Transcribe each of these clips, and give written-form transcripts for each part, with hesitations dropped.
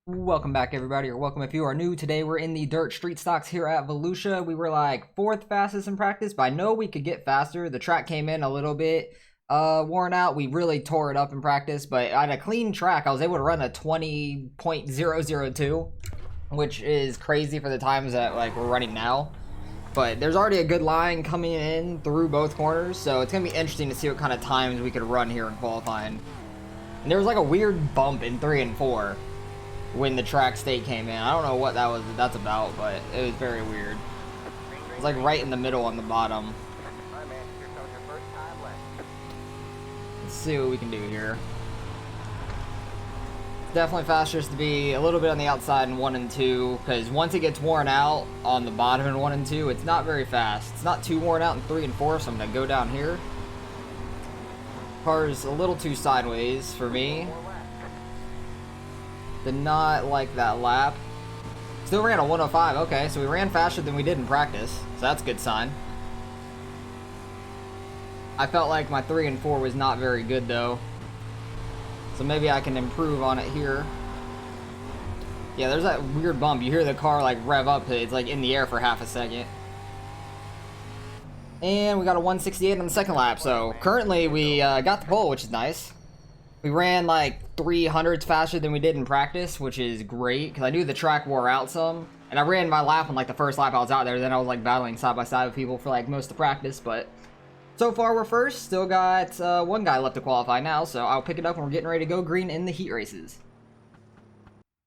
Welcome back, everybody, or welcome if you are new. Today we're in the dirt street stocks here at Volusia. We were like 4th fastest in practice, but I know we could get faster. The track came in a little bit worn out. We really tore it up in practice, but on a clean track, I was able to run a 20.002, which is crazy for the times that like we're running now. But there's already a good line coming in through both corners, so it's gonna be interesting to see what kind of times we could run here in qualifying. And there was like a weird bump in 3 and 4 when the track state came in. I don't know what that's about, but it was very weird. It's like right in the middle on the bottom. Let's see what we can do here. Definitely faster to be a little bit on the outside in 1 and 2, because once it gets worn out on the bottom in 1 and 2, it's not very fast. It's not too worn out in 3 and 4, so I'm gonna go down here. Car's a little too sideways for me. Did not like that lap. Still ran a 105. Okay, so we ran faster than we did in practice, so that's a good sign. I felt like my 3 and 4 was not very good though, so maybe I can improve on it here. Yeah, there's that weird bump. You hear the car like rev up. It's like in the air for half a second. And we got a 168 on the second lap, so currently we got the pole, which is nice. We ran like 300s faster than we did in practice, which is great, because I knew the track wore out some. And I ran my lap on like the first lap I was out there, then I was like battling side by side with people for like most of practice, but so far we're first. Still got one guy left to qualify now, so I'll pick it up when we're getting ready to go green in the heat races.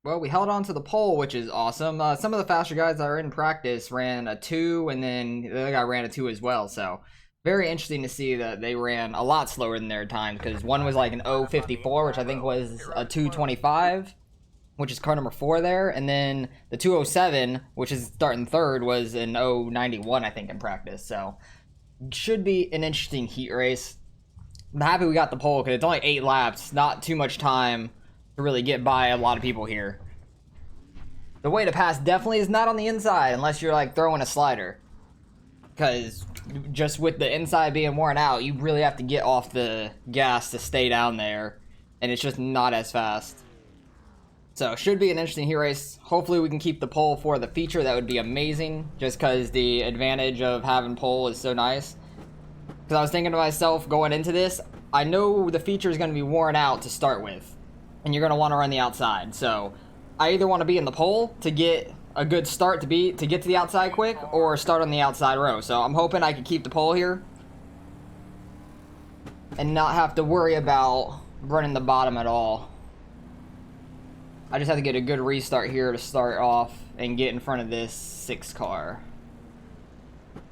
Well, we held on to the pole, which is awesome. Some of the faster guys that are in practice ran a 2, and then the other guy ran a 2 as well, so very interesting to see that they ran a lot slower than their times, because one was like an 0.54, which I think was a 2.25, which is car number 4 there, and then the 2.07, which is starting third, was an 0.91, I think, in practice. So should be an interesting heat race. I'm happy we got the pole, because it's only 8 laps, not too much time to really get by a lot of people here. The way to pass definitely is not on the inside, unless you're like throwing a slider, because just with the inside being worn out, you really have to get off the gas to stay down there, and it's just not as fast. So should be an interesting heat race. Hopefully we can keep the pole for the feature. That would be amazing, just because the advantage of having pole is so nice. Because I was thinking to myself going into this, I know the feature is going to be worn out to start with, and you're going to want to run the outside. So I either want to be in the pole to get a good start to get to the outside quick, or start on the outside row. So I'm hoping I can keep the pole here and not have to worry about running the bottom at all. I just have to get a good restart here to start off and get in front of this 6 car.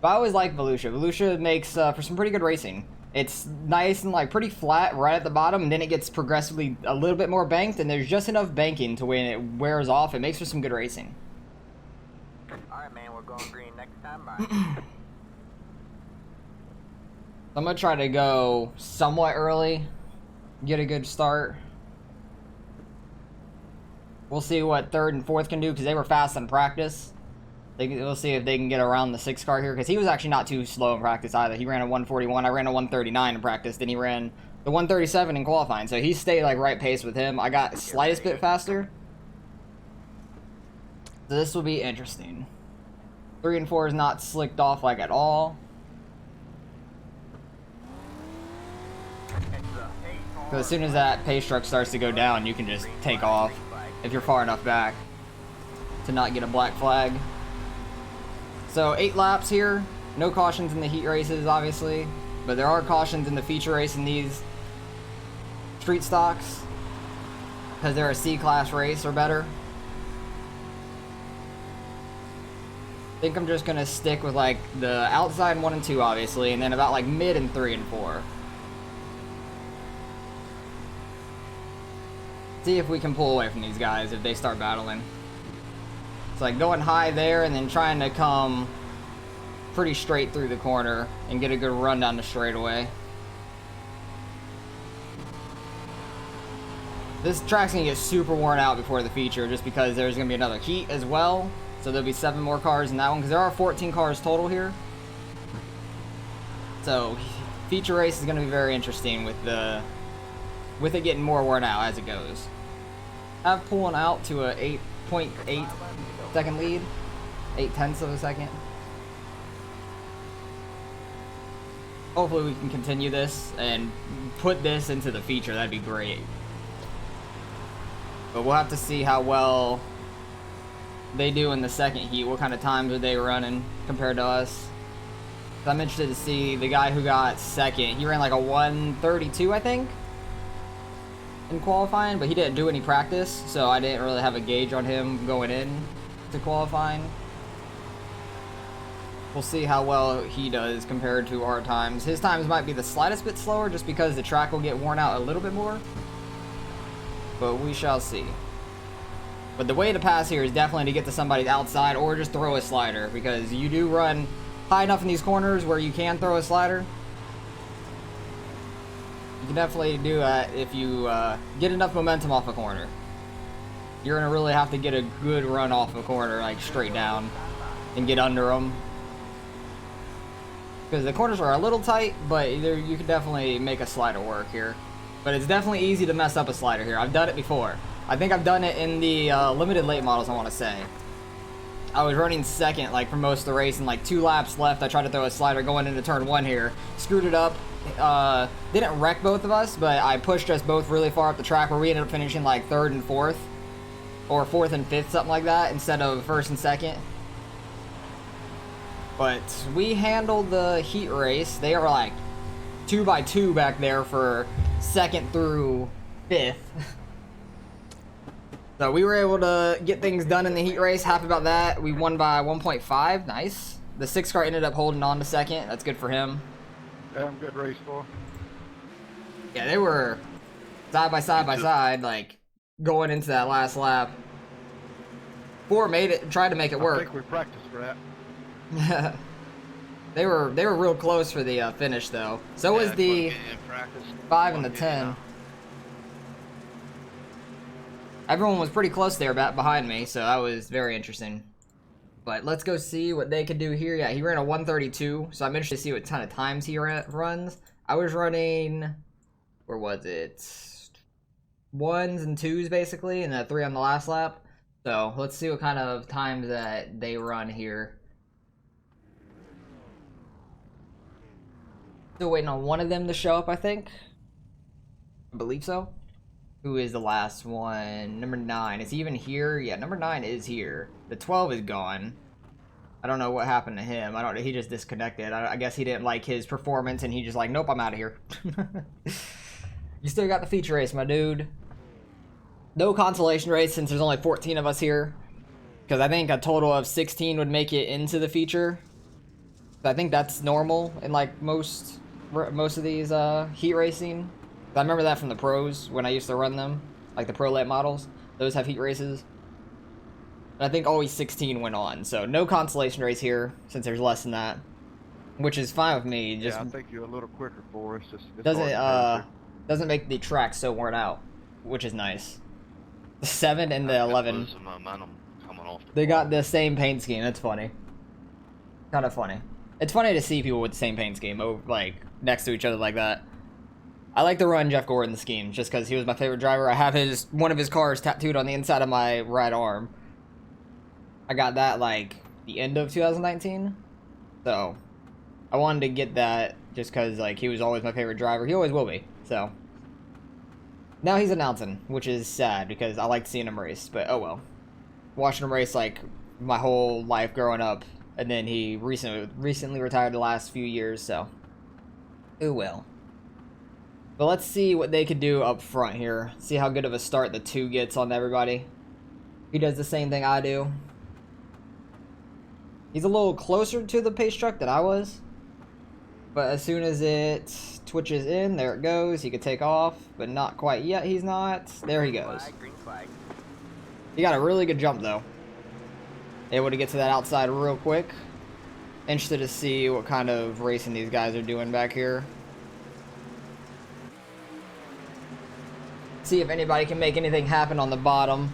But I always like Volusia. Volusia makes for some pretty good racing. It's nice and like pretty flat right at the bottom, and then it gets progressively a little bit more banked, and there's just enough banking to when it wears off, it makes for some good racing. Alright, man, we're going green next time. Bye. I'm gonna try to go somewhat early, get a good start. We'll see what 3rd and 4th can do, because they were fast in practice. We'll see if they can get around the 6 car here, because he was actually not too slow in practice either. He ran a 141, I ran a 139 in practice, then he ran the 137 in qualifying, so he stayed like right pace with him. I got slightest bit faster. So this will be interesting. 3 and 4 is not slicked off like at all. Because as soon as that pace truck starts to go down, you can just take off if you're far enough back to not get a black flag. So 8 laps here. No cautions in the heat races, obviously, but there are cautions in the feature race in these street stocks, because they're a C-class race or better. I think I'm just gonna stick with like the outside 1 and 2, obviously, and then about like mid and 3 and 4. See if we can pull away from these guys if they start battling. It's like going high there and then trying to come pretty straight through the corner and get a good run down the straightaway. This track's gonna get super worn out before the feature, just because there's gonna be another heat as well. So there'll be 7 more cars in that one, because there are 14 cars total here. So feature race is going to be very interesting with it getting more worn out as it goes. have pulling out to a 8.8 second lead, 0.8 of a second. Hopefully we can continue this and put this into the feature. That'd be great. But we'll have to see how well they do in the second heat. What kind of times are they running compared to us? I'm interested to see the guy who got second. He ran like a 1:32, I think, in qualifying, but he didn't do any practice, so I didn't really have a gauge on him going in to qualifying. We'll see how well he does compared to our times. His times might be the slightest bit slower just because the track will get worn out a little bit more, but we shall see. But the way to pass here is definitely to get to somebody's outside or just throw a slider, because you do run high enough in these corners where you can throw a slider. You can definitely do that if you get enough momentum off a corner. You're going to really have to get a good run off a corner, like straight down, and get under them. Because the corners are a little tight, but you can definitely make a slider work here. But it's definitely easy to mess up a slider here. I've done it before. I think I've done it in the limited late models, I want to say. I was running second like for most of the race, and like 2 laps left I tried to throw a slider going into turn 1 here. Screwed it up. Didn't wreck both of us, but I pushed us both really far up the track where we ended up finishing like 3rd and 4th. Or 4th and 5th, something like that, instead of 1st and 2nd. But we handled the heat race. They are like 2x2 back there for 2nd through 5th. So we were able to get things done in the heat race. Happy about that. We won by 1.5. Nice. The 6 car ended up holding on to 2nd. That's good for him. Damn good race for. Yeah, they were side by side, like going into that last lap. 4 made it, tried to make it work. I think we practiced for that. They were real close for the finish though. So was the 5 and the 10. Everyone was pretty close there behind me, so that was very interesting. But let's go see what they could do here. Yeah, he ran a 1:32, so I'm interested to see what kind of times he runs. I was running, where was it? 1s and 2s basically, and a 3 on the last lap. So let's see what kind of times that they run here. Still waiting on one of them to show up, I think. I believe so. Who is the last one? Number 9. Is he even here? Yeah, number 9 is here. The 12 is gone. I don't know what happened to him. I don't know. He just disconnected. I guess he didn't like his performance, and he just like, nope, I'm out of here. You still got the feature race, my dude. No consolation race since there's only 14 of us here. Because I think a total of 16 would make it into the feature. I think that's normal in like most of these heat racing. I remember that from the pros when I used to run them, like the pro late models. Those have heat races. And I think always 16 went on, so no consolation race here since there's less than that, which is fine with me. Just yeah, I think you're a little quicker for us. Doesn't make the track so worn out, which is nice. The 7 and the 11, they got the same paint scheme. That's funny. Kind of funny. It's funny to see people with the same paint scheme like next to each other like that. I like to run Jeff Gordon's scheme just because he was my favorite driver. I have one of his cars tattooed on the inside of my right arm. I got that like the end of 2019, so I wanted to get that just because like he was always my favorite driver. He always will be. So now he's announcing, which is sad because I liked seeing him race. But oh well, watching him race like my whole life growing up, and then he recently retired the last few years. So oh well. But let's see what they could do up front here. See how good of a start the 2 gets on everybody. He does the same thing I do. He's a little closer to the pace truck than I was. But as soon as it twitches in, there it goes. He could take off, but not quite yet. He's not. There he goes. Green flag. He got a really good jump, though. Able to get to that outside real quick. Interested to see what kind of racing these guys are doing back here. See if anybody can make anything happen on the bottom,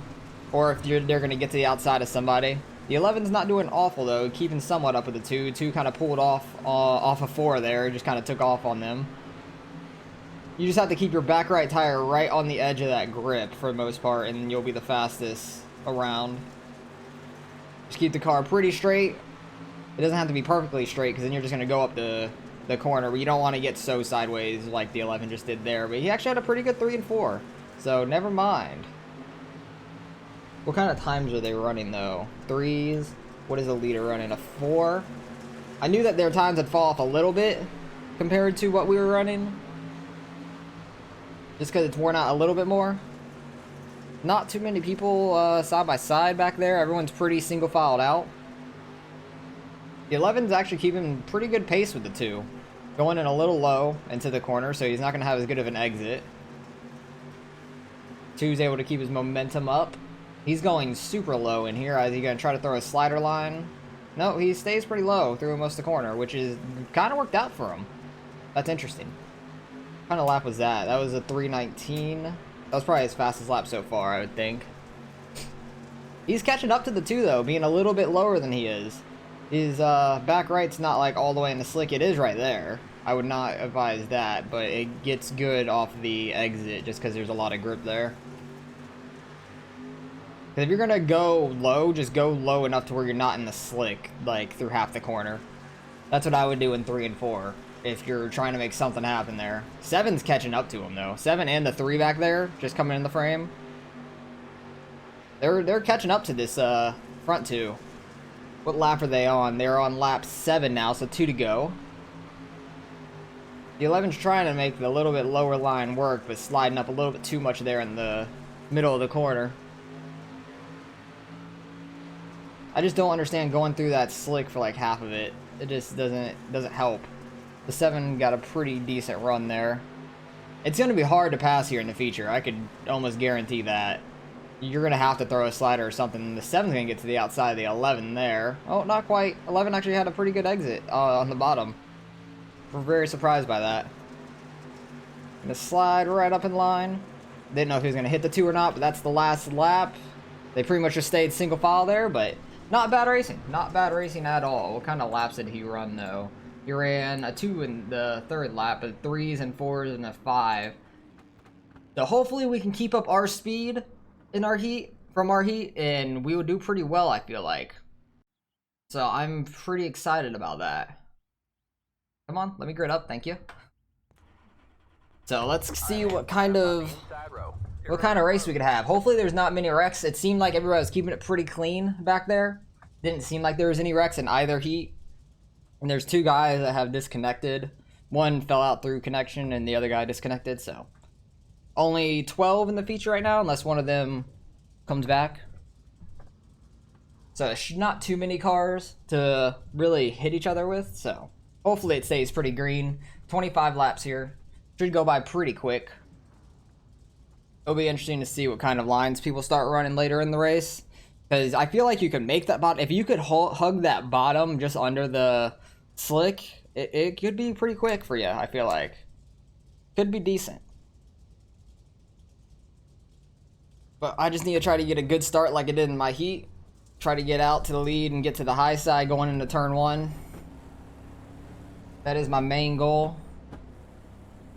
or if they're going to get to the outside of somebody. The 11's not doing awful though, keeping somewhat up with the 2. 2 kind of pulled off of 4 there, just kind of took off on them. You just have to keep your back right tire right on the edge of that grip for the most part, and you'll be the fastest around. Just keep the car pretty straight. It doesn't have to be perfectly straight, because then you're just going to go up the corner, but you don't want to get so sideways like the 11 just did there. But he actually had a pretty good 3 and 4, so never mind. What kind of times are they running, though? 3s? What is the leader running? A 4? I knew that their times had fall off a little bit compared to what we were running. Just because it's worn out a little bit more. Not too many people side by side back there. Everyone's pretty single filed out. The 11's actually keeping pretty good pace with the 2. Going in a little low into the corner, so he's not going to have as good of an exit. 2's able to keep his momentum up. He's going super low in here. Is he going to try to throw a slider line? No, he stays pretty low through most of the corner, which is kind of worked out for him. That's interesting. What kind of lap was that? That was a 3:19. That was probably his fastest lap so far, I would think. He's catching up to the 2, though, being a little bit lower than he is. His back right's not like all the way in the slick. It is right there. I would not advise that, but it gets good off the exit just because there's a lot of grip there. Because if you're going to go low, just go low enough to where you're not in the slick, like through half the corner. That's what I would do in 3 and 4 if you're trying to make something happen there. 7's catching up to him, though. 7 and the 3 back there, just coming in the frame. They're catching up to this front 2. What lap are they on? They're on lap 7 now, so 2 to go. The 11's trying to make the little bit lower line work, but sliding up a little bit too much there in the middle of the corner. I just don't understand going through that slick for like half of it. It just doesn't help. The 7 got a pretty decent run there. It's going to be hard to pass here in the feature. I could almost guarantee that. You're going to have to throw a slider or something. The 7's going to get to the outside of the 11 there. Oh, not quite. 11 actually had a pretty good exit on the bottom. We're very surprised by that. Gonna slide right up in line. Didn't know if he was going to hit the 2 or not, but that's the last lap. They pretty much just stayed single file there, but not bad racing. Not bad racing at all. What kind of laps did he run, though? He ran a 2 in the 3rd lap, but 3s and 4s and a 5. So hopefully we can keep up our speed in our heat, from our heat, and we would do pretty well, I feel like. So I'm pretty excited about that. Come on, let me grid up, thank you. So let's see what kind of race we could have. Hopefully there's not many wrecks. It seemed like everybody was keeping it pretty clean back there. Didn't seem like there was any wrecks in either heat. And there's 2 guys that have disconnected. One fell out through connection and the other guy disconnected, so only 12 in the feature right now, unless one of them comes back. So it's not too many cars to really hit each other with, so hopefully it stays pretty green. 25 laps here. Should go by pretty quick. It'll be interesting to see what kind of lines people start running later in the race. Because I feel like you can make that bottom. If you could hug that bottom just under the slick, it could be pretty quick for you, I feel like. Could be decent. But I just need to try to get a good start like I did in my heat. Try to get out to the lead and get to the high side going into turn 1. That is my main goal.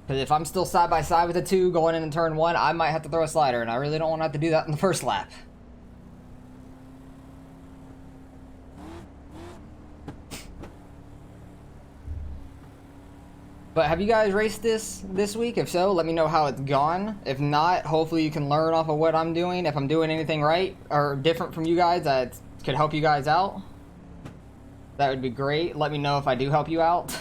Because if I'm still side by side with the 2 going into turn 1, I might have to throw a slider, and I really don't want to have to do that in the first lap. But have you guys raced this week? If so, let me know how it's gone. If not, hopefully you can learn off of what I'm doing. If I'm doing anything right or different from you guys that could help you guys out, that would be great. Let me know if I do help you out.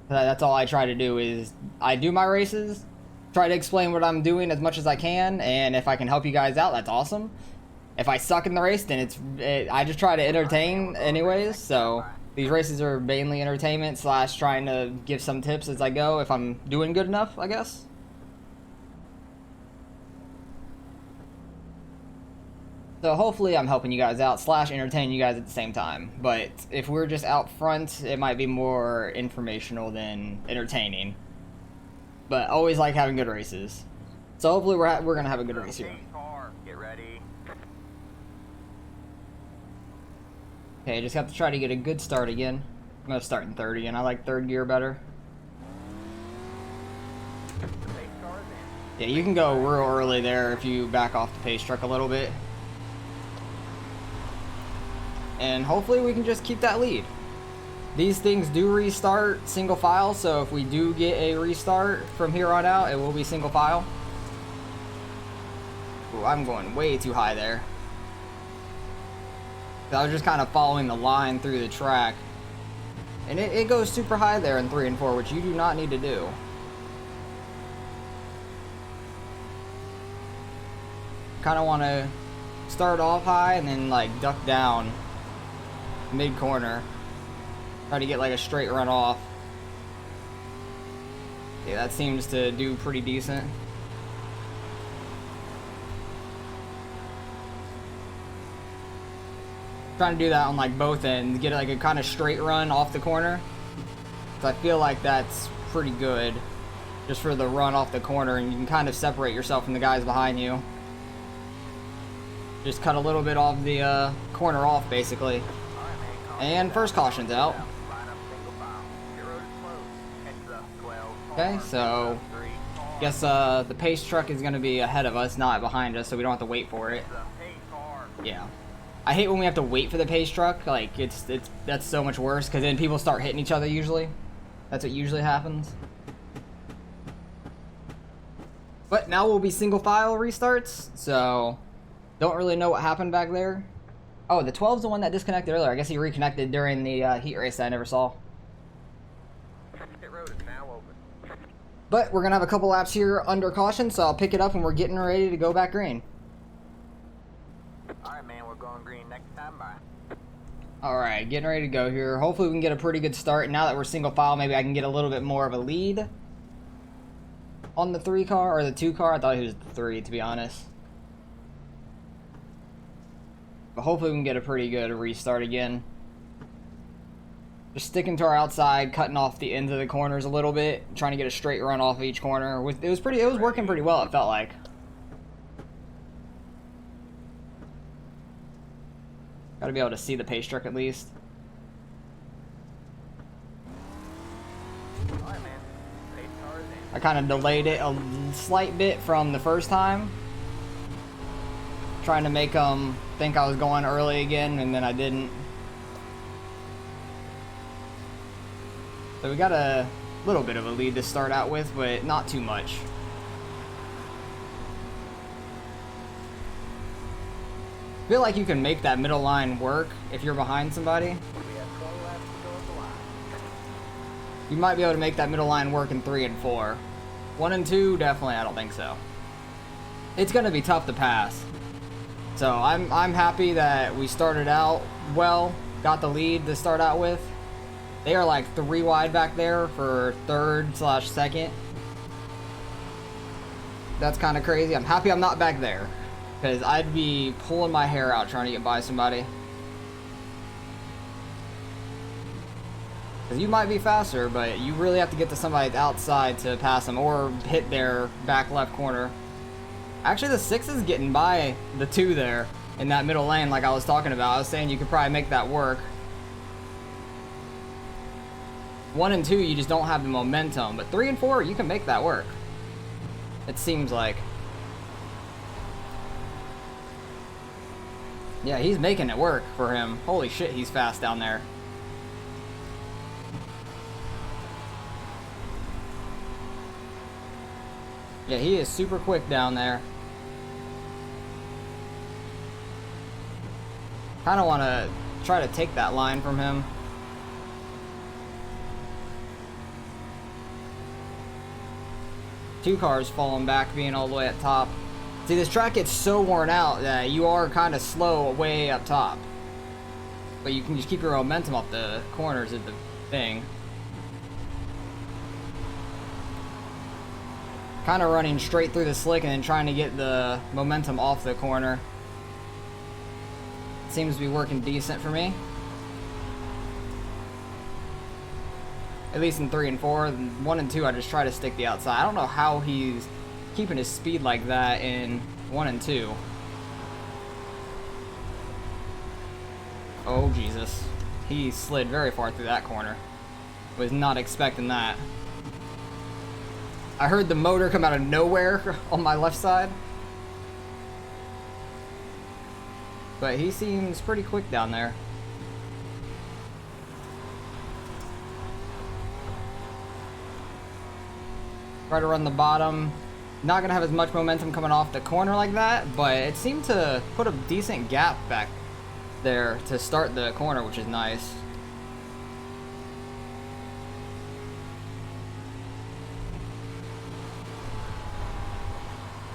That's all I try to do is I do my races, try to explain what I'm doing as much as I can, and if I can help you guys out, that's awesome. If I suck in the race, then I just try to entertain anyways, so these races are mainly entertainment / trying to give some tips as I go if I'm doing good enough, I guess. So hopefully I'm helping you guys out / entertaining you guys at the same time. But if we're just out front, it might be more informational than entertaining. But always like having good races. So hopefully we're going to have a good race here. Get ready. Okay, just have to try to get a good start again. I'm going to start in 30, and I like 3rd gear better. The pace Yeah, you can go real early there if you back off the pace truck a little bit. And hopefully we can just keep that lead. These things do restart single file, so if we do get a restart from here on out, it will be single file. Ooh, I'm going way too high there. I was just kind of following the line through the track. And it goes super high there in 3 and 4, which you do not need to do. Kind of want to start off high and then like duck down mid corner. Try to get like a straight run off. Yeah, that seems to do pretty decent. Trying to do that on like both ends, get like a kind of straight run off the corner. So I feel like that's pretty good just for the run off the corner, and you can kind of separate yourself from the guys behind you. Just cut a little bit off the corner off basically. And first caution's out. Okay, so guess the pace truck is gonna be ahead of us, not behind us, so we don't have to wait for it. Yeah. I hate when we have to wait for the pace truck. Like that's so much worse because then people start hitting each other usually. That's what usually happens. But now we'll be single file restarts, so don't really know what happened back there. Oh, the 12's the one that disconnected earlier. I guess he reconnected during the heat race that I never saw. Pit road is now open. But we're gonna have a couple laps here under caution, so I'll pick it up and we're getting ready to go back green. Alright, man, we're going green next time. Bye. Alright, getting ready to go here. Hopefully we can get a pretty good start. Now that we're single file, maybe I can get a little bit more of a lead on the 3 car, or the 2 car. I thought he was the 3, to be honest. But hopefully we can get a pretty good restart again. Just sticking to our outside, cutting off the ends of the corners a little bit, trying to get a straight run off of each corner. It was working pretty well, it felt like. Gotta be able to see the pace truck at least. Alright, man. Pace car is in. I kind of delayed it a slight bit from the first time, trying to make them think I was going early again, and then I didn't. So we got a little bit of a lead to start out with, but not too much. I feel like you can make that middle line work if you're behind somebody. We have 20 laps to go at the line. You might be able to make that middle line work in 3 and 4. 1 and 2, definitely, I don't think so. It's gonna be tough to pass. So I'm happy that we started out well, got the lead to start out with. They are like 3 wide back there for 3rd/2nd. That's kind of crazy. I'm happy I'm not back there, because I'd be pulling my hair out trying to get by somebody. Because you might be faster, but you really have to get to somebody outside to pass them or hit their back left corner. Actually, the 6 is getting by the 2 there in that middle lane like I was talking about. I was saying you could probably make that work. 1 and 2, you just don't have the momentum. But 3 and 4, you can make that work. It seems like. Yeah, he's making it work for him. Holy shit, he's fast down there. Yeah, he is super quick down there. Kind of want to try to take that line from him. Two cars falling back, being all the way up top. See, this track gets so worn out that you are kind of slow way up top. But you can just keep your momentum off the corners of the thing. Kind of running straight through the slick and then trying to get the momentum off the corner. Seems to be working decent for me. At least in 3 and 4. 1 and 2, I just try to stick the outside. I don't know how he's keeping his speed like that in 1 and 2. Oh, Jesus. He slid very far through that corner. Was not expecting that. I heard the motor come out of nowhere on my left side. But he seems pretty quick down there. Try to run the bottom. Not gonna have as much momentum coming off the corner like that, but it seemed to put a decent gap back there to start the corner, which is nice.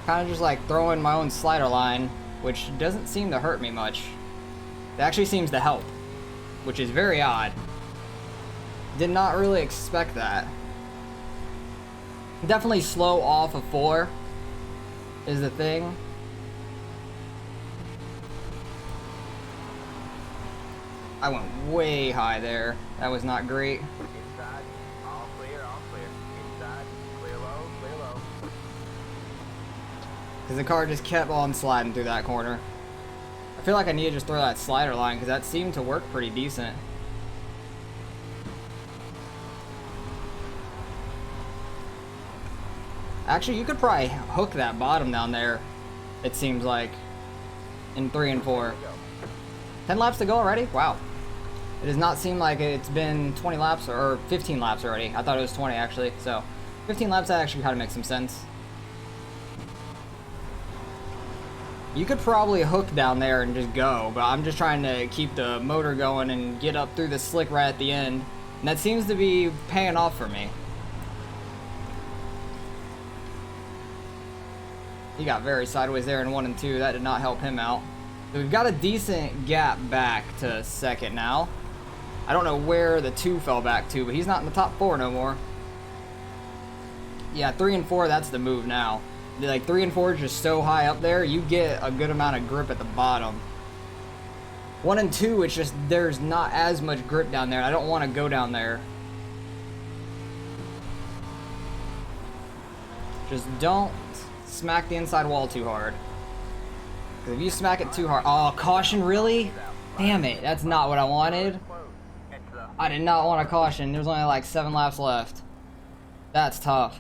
Kind of just like throwing my own slider line, which doesn't seem to hurt me much. It actually seems to help, which is very odd. Did not really expect that. Definitely slow off of 4 is the thing. I went way high there. That was not great. Inside, all clear, all clear. Inside, clear low, clear low. Because the car just kept on sliding through that corner. I feel like I need to just throw that slider line because that seemed to work pretty decent. Actually, you could probably hook that bottom down there, it seems like, in 3 and 4. 10 laps to go already? Wow. It does not seem like it's been 20 laps or 15 laps already. I thought it was 20 actually, so 15 laps, that actually kind of makes some sense. You could probably hook down there and just go, but I'm just trying to keep the motor going and get up through the slick right at the end. And that seems to be paying off for me. He got very sideways there in 1 and 2. That did not help him out. So we've got a decent gap back to second now. I don't know where the 2 fell back to, but he's not in the top 4 no more. Yeah, 3 and 4, that's the move now. Like 3 and 4 is just so high up there, you get a good amount of grip at the bottom. 1 and 2, it's just there's not as much grip down there. I don't want to go down there. Just don't smack the inside wall too hard. Because if you smack it too hard... Oh, caution, really? Damn it, that's not what I wanted. I did not want a caution. There's only like 7 laps left. That's tough.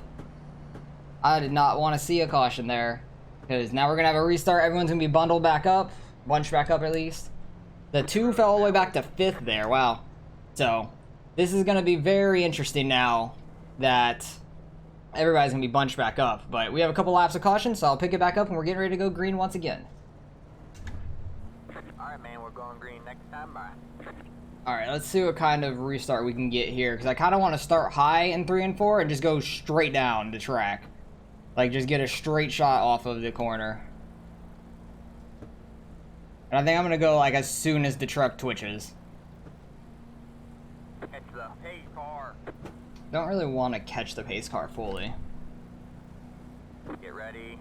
I did not want to see a caution there. Because now we're going to have a restart. Everyone's going to be bundled back up. Bunched back up at least. The 2 fell all the way back to 5th there. Wow. So, this is going to be very interesting now that everybody's going to be bunched back up. But we have a couple laps of caution, so I'll pick it back up and we're getting ready to go green once again. Alright, man, we're going green next time. Bye. Alright, let's see what kind of restart we can get here. Because I kind of want to start high in 3 and 4 and just go straight down the track. Like, just get a straight shot off of the corner. And I think I'm going to go, like, as soon as the truck twitches. It's the pace car. Don't really want to catch the pace car fully. Get ready.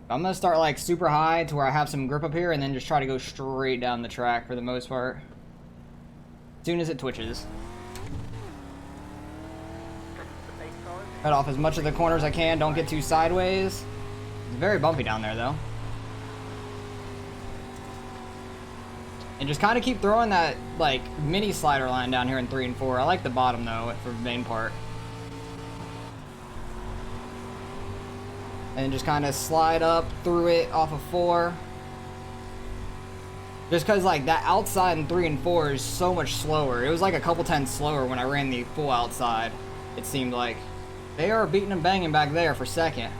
I'm going to start, like, super high to where I have some grip up here and then just try to go straight down the track for the most part. As soon as it twitches. The pace car. Cut off as much of the corner as I can. Don't get too sideways. It's very bumpy down there, though. And just kind of keep throwing that, like, mini slider line down here in 3 and 4. I like the bottom, though, for the main part. And just kind of slide up through it off of 4. Just because, like, that outside in 3 and 4 is so much slower. It was, like, a couple tenths slower when I ran the full outside, it seemed like. They are beating and banging back there for second.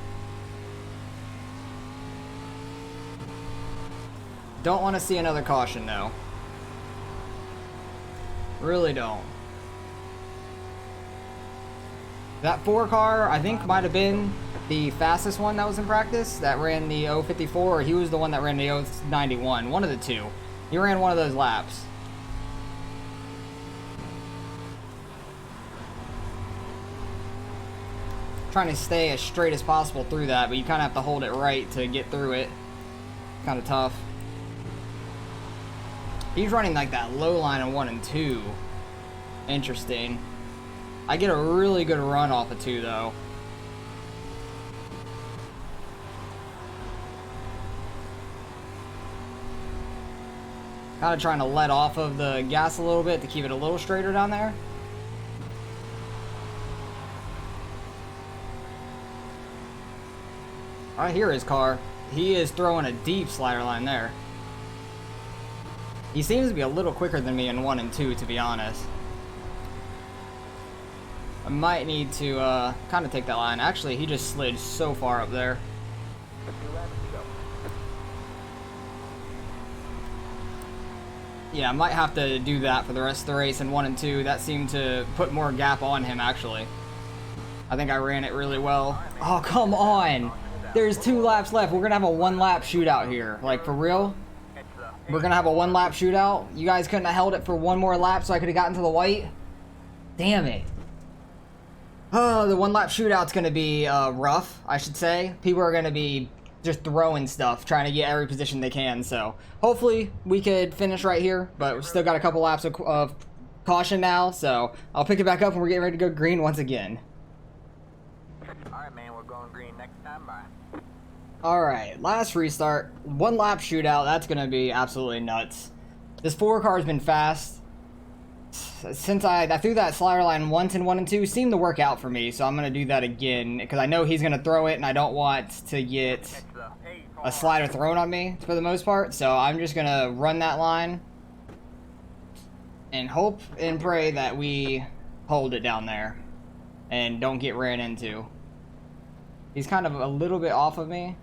Don't want to see another caution, though. Really don't. That 4 car, I think, might have been the fastest one that was in practice. That ran the 054, or he was the one that ran the 091. One of the two. He ran one of those laps. Trying to stay as straight as possible through that, but you kind of have to hold it right to get through it. Kind of tough. He's running like that low line in 1 and 2. Interesting. I get a really good run off of 2 though. Kind of trying to let off of the gas a little bit to keep it a little straighter down there. I hear his car. He is throwing a deep slider line there. He seems to be a little quicker than me in 1 and 2, to be honest. I might need to kind of take that line. Actually, he just slid so far up there. Yeah, I might have to do that for the rest of the race in 1 and 2. That seemed to put more gap on him, actually. I think I ran it really well. Oh, come on! There's 2 laps left. We're gonna have a 1-lap shootout here. Like, for real? We're gonna have a 1-lap shootout? You guys couldn't have held it for 1 more lap so I could have gotten to the white? Damn it. Oh, the 1-lap shootout's gonna be rough, I should say. People are gonna be just throwing stuff, trying to get every position they can, so hopefully we could finish right here, but we've still got a couple laps of caution now, so I'll pick it back up when we're getting ready to go green once again. Alright, man, we're going green next time. Bye. Alright, last restart. 1-lap shootout, that's gonna be absolutely nuts. This 4 car's been fast. Since I threw that slider line once in 1 and 2, seemed to work out for me, so I'm going to do that again, because I know he's going to throw it, and I don't want to get a slider thrown on me, for the most part, so I'm just going to run that line, and hope and pray that we hold it down there, and don't get ran into. He's kind of a little bit off of me.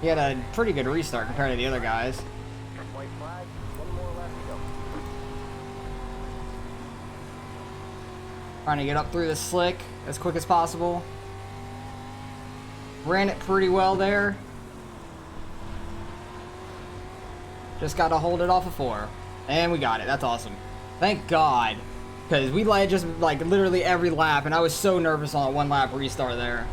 He had a pretty good restart compared to the other guys. White flag, 1 more left to go. Trying to get up through the slick as quick as possible. Ran it pretty well there. Just got to hold it off of 4. And we got it. That's awesome. Thank God. Because we led just like literally every lap, and I was so nervous on a 1-lap restart there.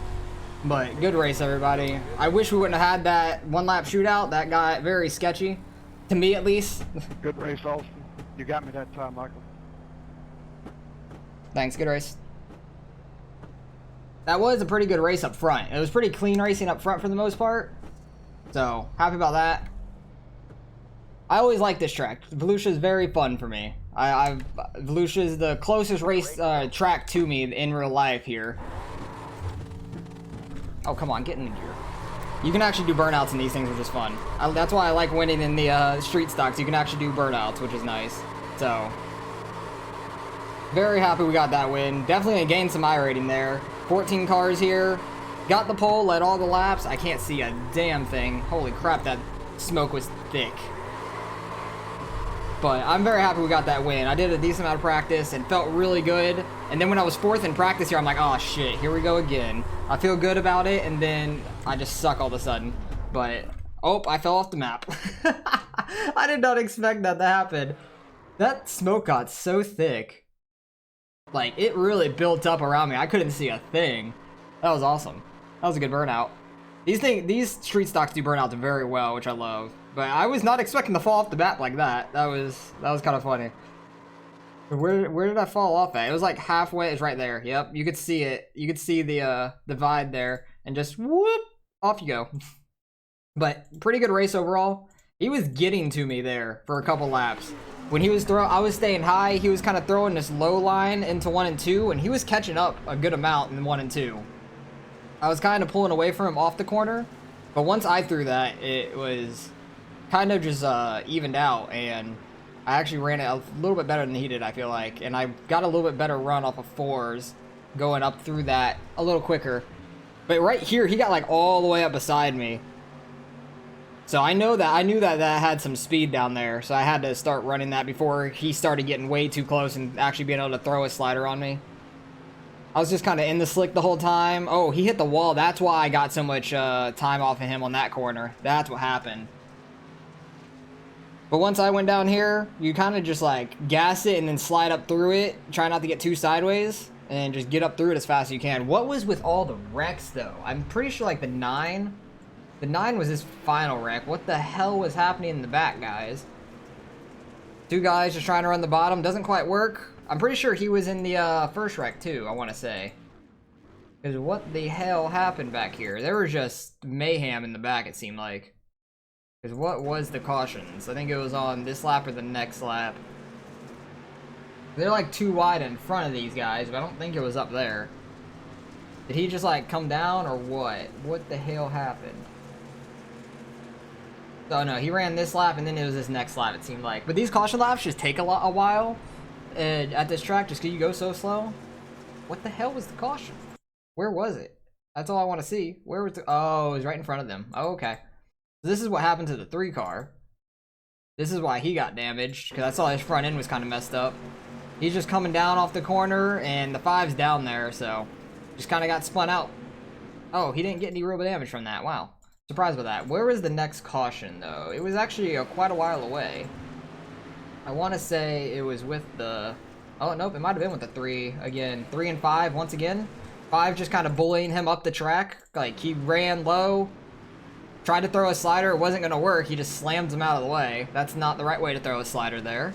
But good race, everybody. I wish we wouldn't have had that 1-lap shootout. That got very sketchy, to me at least. Good race, Austin. You got me that time, Michael. Thanks, good race. That was a pretty good race up front. It was pretty clean racing up front for the most part. So, happy about that. I always like this track. Volusia is very fun for me. Volusia is the closest race track to me in real life here. Oh, come on, get in the gear. You can actually do burnouts in these things, which is fun. That's why I like winning in the street stocks. You can actually do burnouts, which is nice. So, very happy we got that win. Definitely gonna gain some iRating there. 14 cars here. Got the pole, led all the laps. I can't see a damn thing. Holy crap, that smoke was thick. But I'm very happy we got that win. I did a decent amount of practice and felt really good. And then when I was 4th in practice here, I'm like, oh shit, here we go again. I feel good about it, and then I just suck all of a sudden. But, oh, I fell off the map. I did not expect that to happen. That smoke got so thick. Like, it really built up around me. I couldn't see a thing. That was awesome. That was a good burnout. These street stocks do burnouts very well, which I love. But I was not expecting to fall off the map like that. That was kind of funny. Where did I fall off at? It was like halfway. It's right there. Yep, you could see it. You could see the divide there, and just whoop, off you go. But pretty good race overall. He was getting to me there for a couple laps. When he was I was staying high. He was kind of throwing this low line into 1 and 2, and he was catching up a good amount in 1 and 2. I was kind of pulling away from him off the corner, but once I threw that, it was kind of just evened out, and I actually ran it a little bit better than he did, I feel like, and I got a little bit better run off of 4s going up through that a little quicker. But right here, he got like all the way up beside me. So I knew that had some speed down there, so I had to start running that before he started getting way too close and actually being able to throw a slider on me. I was just kind of in the slick the whole time. Oh, he hit the wall. That's why I got so much time off of him on that corner. That's what happened. But once I went down here, you kind of just like gas it and then slide up through it. Try not to get too sideways and just get up through it as fast as you can. What was with all the wrecks though? I'm pretty sure like the 9 was his final wreck. What the hell was happening in the back, guys? 2 guys just trying to run the bottom. Doesn't quite work. I'm pretty sure he was in the first wreck too, I want to say. Because what the hell happened back here? There was just mayhem in the back, it seemed like. Because what was the cautions? I think it was on this lap or the next lap. They're like too wide in front of these guys, but I don't think it was up there. Did he just like come down or what? What the hell happened? Oh no, he ran this lap and then it was this next lap, it seemed like. But these caution laps just take a while at this track just because you go so slow. What the hell was the caution? Where was it? That's all I want to see. Where was the... Oh, it was right in front of them. Oh, okay. So this is what happened to the 3 car. This is why he got damaged, because I saw his front end was kind of messed up. He's just coming down off the corner, and the 5's down there, so just kind of got spun out. Oh, he didn't get any real damage from that. Wow. Surprised by that. Where was the next caution, though? It was actually quite a while away. I want to say it was with the... Oh, nope, it might have been with the 3 again. 3 and 5 once again. 5 just kind of bullying him up the track. Like, he ran low, tried to throw a slider. It wasn't going to work. He just slammed him out of the way. That's not the right way to throw a slider there.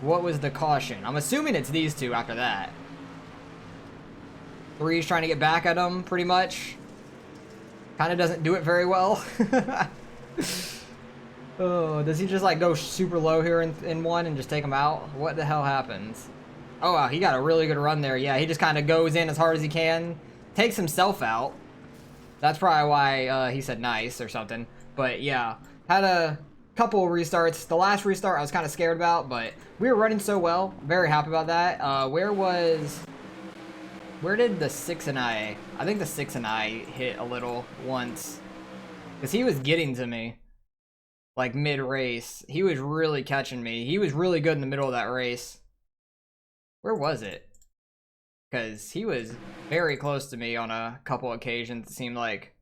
What was the caution? I'm assuming it's these 2 after that. 3's trying to get back at him, pretty much. Kind of doesn't do it very well. Oh, does he just like go super low here in 1 and just take him out? What the hell happens? Oh wow, he got a really good run there. Yeah, he just kind of goes in as hard as he can, takes himself out. That's probably why he said nice or something. But yeah, had a couple of restarts. The last restart I was kind of scared about, but we were running so well. Very happy about that. Where did the 6 and I think the 6 and I hit a little once. Because he was getting to me. Like mid-race. He was really catching me. He was really good in the middle of that race. Where was it? Because he was very close to me on a couple occasions, it seemed like.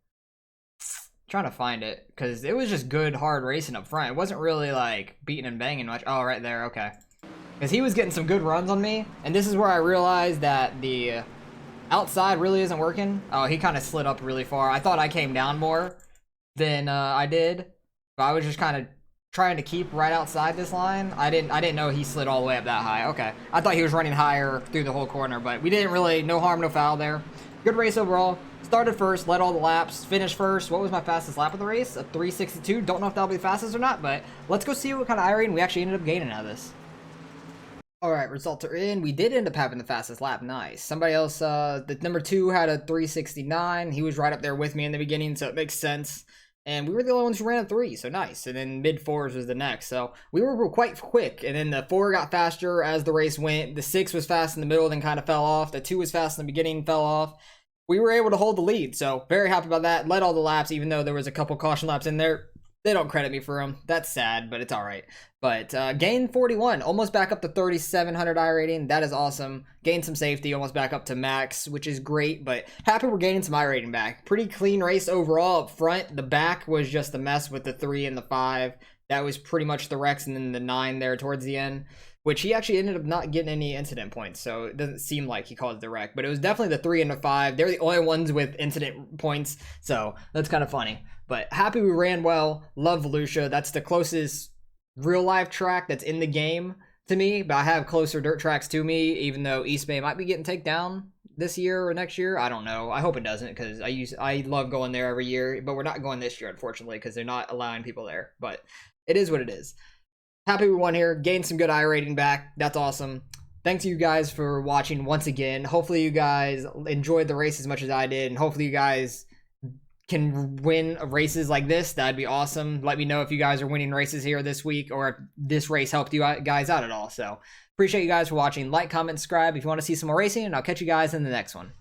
Trying to find it. Because it was just good, hard racing up front. It wasn't really like beating and banging much. Oh, right there, okay. Because he was getting some good runs on me. And this is where I realized that the outside really isn't working. Oh, he kind of slid up really far. I thought I came down more than I did. But I was just kind of trying to keep right outside this line. I didn't know he slid all the way up that high. Okay. I thought he was running higher through the whole corner, but we didn't really, no harm, no foul there. Good race overall. Started first, led all the laps, finished first. What was my fastest lap of the race? A 3:62. Don't know if that'll be the fastest or not, but let's go see what kind of iRacing we actually ended up gaining out of this. Alright, results are in. We did end up having the fastest lap. Nice. Somebody else, the number 2 had a 3:69. He was right up there with me in the beginning, so it makes sense. And we were the only ones who ran a 3, so nice. And then mid-4s was the next. So we were quite quick. And then the 4 got faster as the race went. The 6 was fast in the middle, then kind of fell off. The 2 was fast in the beginning, fell off. We were able to hold the lead, so very happy about that. Led all the laps, even though there was a couple caution laps in there. They don't credit me for them. That's sad, but it's all right. But gained 41, almost back up to 3,700 iRating. That is awesome. Gained some safety, almost back up to max, which is great. But happy we're gaining some iRating back. Pretty clean race overall up front. The back was just a mess with the 3 and the 5. That was pretty much the wrecks, and then the 9 there towards the end, which he actually ended up not getting any incident points, so it doesn't seem like he caused the wreck. But it was definitely the 3 and the 5. They're the only ones with incident points, so that's kind of funny. But happy we ran well. Love Volusia. That's the closest real-life track that's in the game to me, but I have closer dirt tracks to me, even though East Bay might be getting taken down this year or next year. I don't know. I hope it doesn't, because I love going there every year, but we're not going this year, unfortunately, because they're not allowing people there. But it is what it is. Happy we won here. Gained some good iRating back. That's awesome. Thanks to you guys for watching once again. Hopefully you guys enjoyed the race as much as I did, and hopefully you guys can win races like this. That'd be awesome. Let me know if you guys are winning races here this week, or if this race helped you guys out at all. So appreciate you guys for watching. Like, comment, subscribe if you want to see some more racing, and I'll catch you guys in the next one.